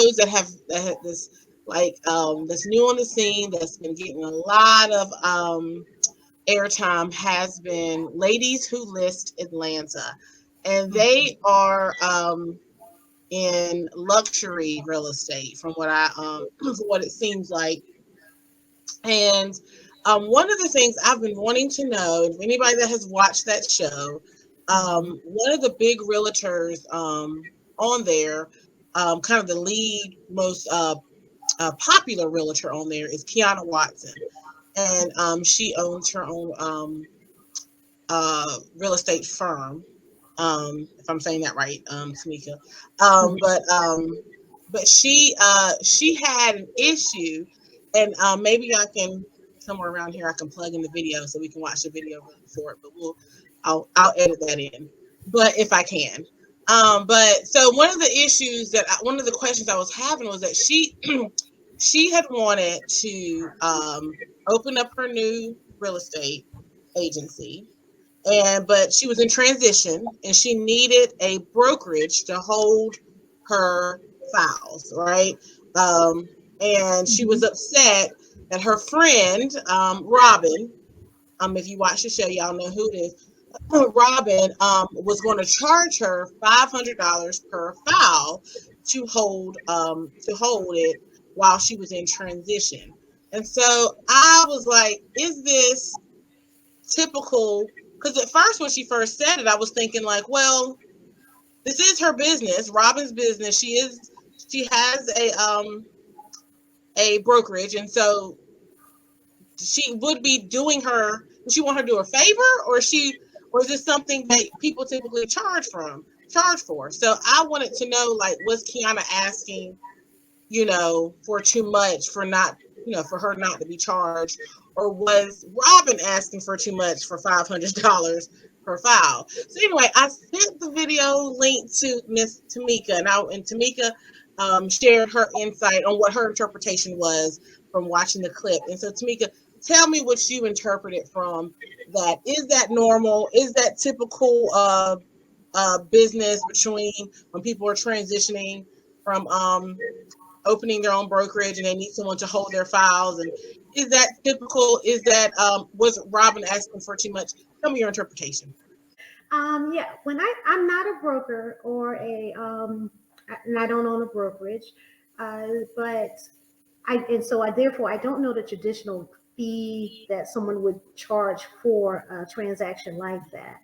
shows that have this like that's new on the scene that's been getting a lot of airtime has been Ladies Who List Atlanta, and they are in luxury real estate from what I from what it seems like. And one of the things I've been wanting to know, if anybody that has watched that show, one of the big realtors on there, kind of the lead, most popular realtor on there is Quiana Watson. And she owns her own real estate firm. If I'm saying that right, Tamika. But she had an issue, and maybe I can somewhere around here I can plug in the video so we can watch the video for it. But I'll edit that in, but if I can. But so one of the issues one of the questions I was having was that she had wanted to open up her new real estate agency, and but she was in transition and she needed a brokerage to hold her files, right? And she was upset that her friend Robin, if you watch the show y'all know who it is. Robin was going to charge her $500 per file to hold it while she was in transition. And so I was like, is this typical? Because at first, when she first said it, I was thinking like, well, this is her business, Robin's business. She has a brokerage, and so she would be doing her. Does she want her to do a favor, or is this something that people typically charge for? So I wanted to know, like, was Quiana asking, for too much for not, for her not to be charged, or was Robin asking for too much for $500 per file? So anyway, I sent the video link to Miss Tamika, and Tamika shared her insight on what her interpretation was from watching the clip. And so Tamika, tell me what you interpreted from that. Is that normal? Is that typical business between when people are transitioning from opening their own brokerage and they need someone to hold their files? And is that typical? Is that was Robin asking for too much? Tell me your interpretation. Yeah, when I'm not a broker or and I don't own a brokerage, but I therefore I don't know the traditional fee that someone would charge for a transaction like that.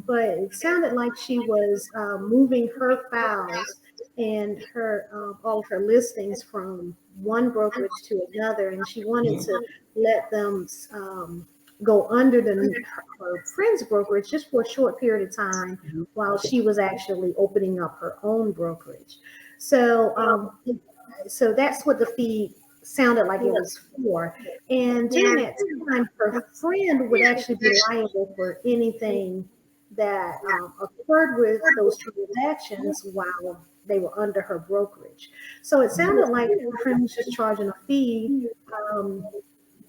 But it sounded like she was moving her files and her all of her listings from one brokerage to another, and she wanted to let them go under her friend's brokerage just for a short period of time while she was actually opening up her own brokerage. So so that's what the fee sounded like it was for. And during that time, her friend would actually be liable for anything that occurred with those transactions while they were under her brokerage. So it sounded like her friend was just charging a fee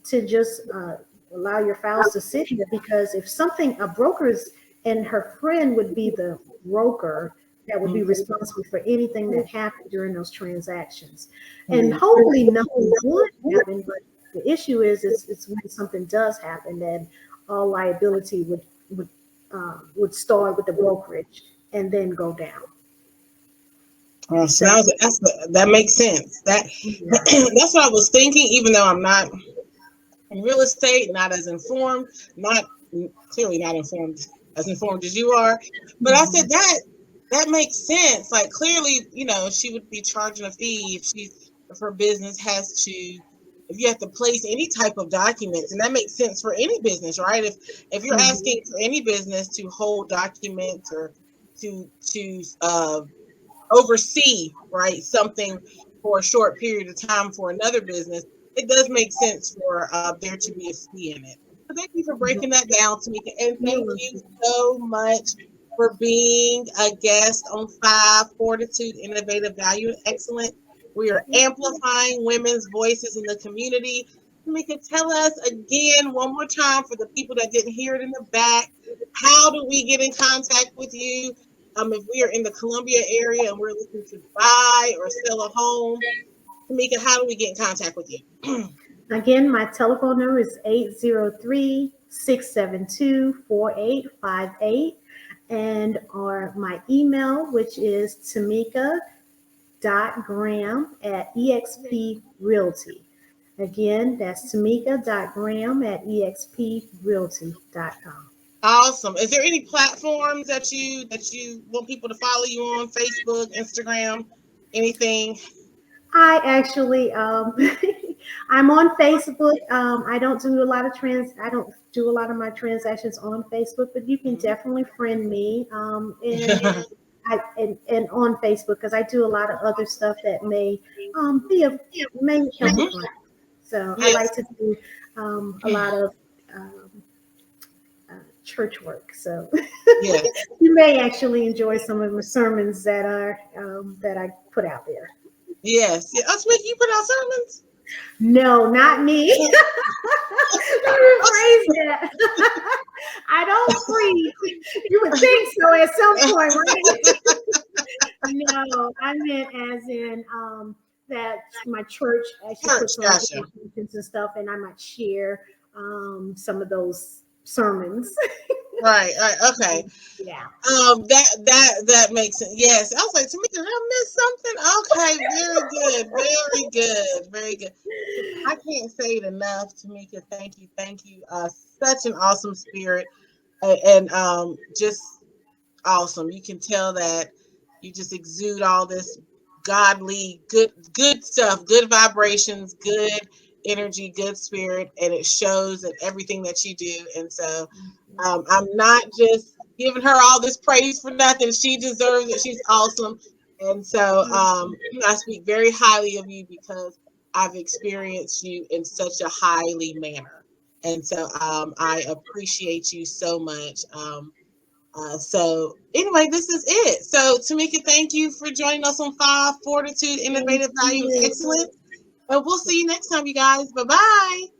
to just allow your files to sit here, because if something, a broker's and her friend would be the broker that would be responsible for anything that happened during those transactions. And hopefully nothing would happen, but the issue is it's when something does happen, then all liability would start with the brokerage and then go down. So that makes sense. That's what I was thinking, even though I'm not in real estate, not as informed, clearly not as informed as you are. But I said that makes sense. Like, clearly, she would be charging a fee if her business has to, if you have to place any type of documents, and that makes sense for any business, right? If you're asking for any business to hold documents or to oversee, right, something for a short period of time for another business, it does make sense for there to be a fee in it. So thank you for breaking that down, Tamika, and thank you so much for being a guest on 5 Fortitude, Innovative, Value, and Excellence. We are amplifying women's voices in the community. Tamika, tell us again one more time for the people that didn't hear it in the back. How do we get in contact with you? If we are in the Columbia area and we're looking to buy or sell a home, Tamika, how do we get in contact with you? Again, my telephone number is 803-672-4858, and or my email, which is tamika.graham@exp realty. Again, that's tamika.graham@exprealty.com. Awesome. Is there any platforms that you want people to follow you on? Facebook, Instagram, anything? I actually, I'm on Facebook. I don't do a lot of I don't do a lot of my transactions on Facebook, but you can Mhm. definitely friend me. And on Facebook because I do a lot of other stuff that may help a Mhm. client. So I Yes. like to do a lot of um, church work. So Yes. you may actually enjoy some of the sermons that I put out there. Yes. Yeah. Oh, Tamika, you put out sermons? No, not me. Let me rephrase that. I don't preach. You would think so at some point, right? No, I meant as in that my church actually Church. puts on Gotcha. presentations and stuff, and I might share some of those sermons. Right. Right. Okay. Yeah. That makes sense. Yes. I was like, Tamika, did I miss something? Okay. Very good. Very good. Very good. I can't say it enough, Tamika. Thank you. Thank you. Such an awesome spirit, and just awesome. You can tell that you just exude all this godly, good stuff, good vibrations, good energy, good spirit, and it shows in everything that you do. And so, I'm not just giving her all this praise for nothing. She deserves it. She's awesome. And so, I speak very highly of you because I've experienced you in such a highly manner. And so, I appreciate you so much. So anyway, this is it. So Tamika, thank you for joining us on Five Fortitude, Thank Innovative Value, and you. Excellence. And we'll see you next time, you guys. Bye bye.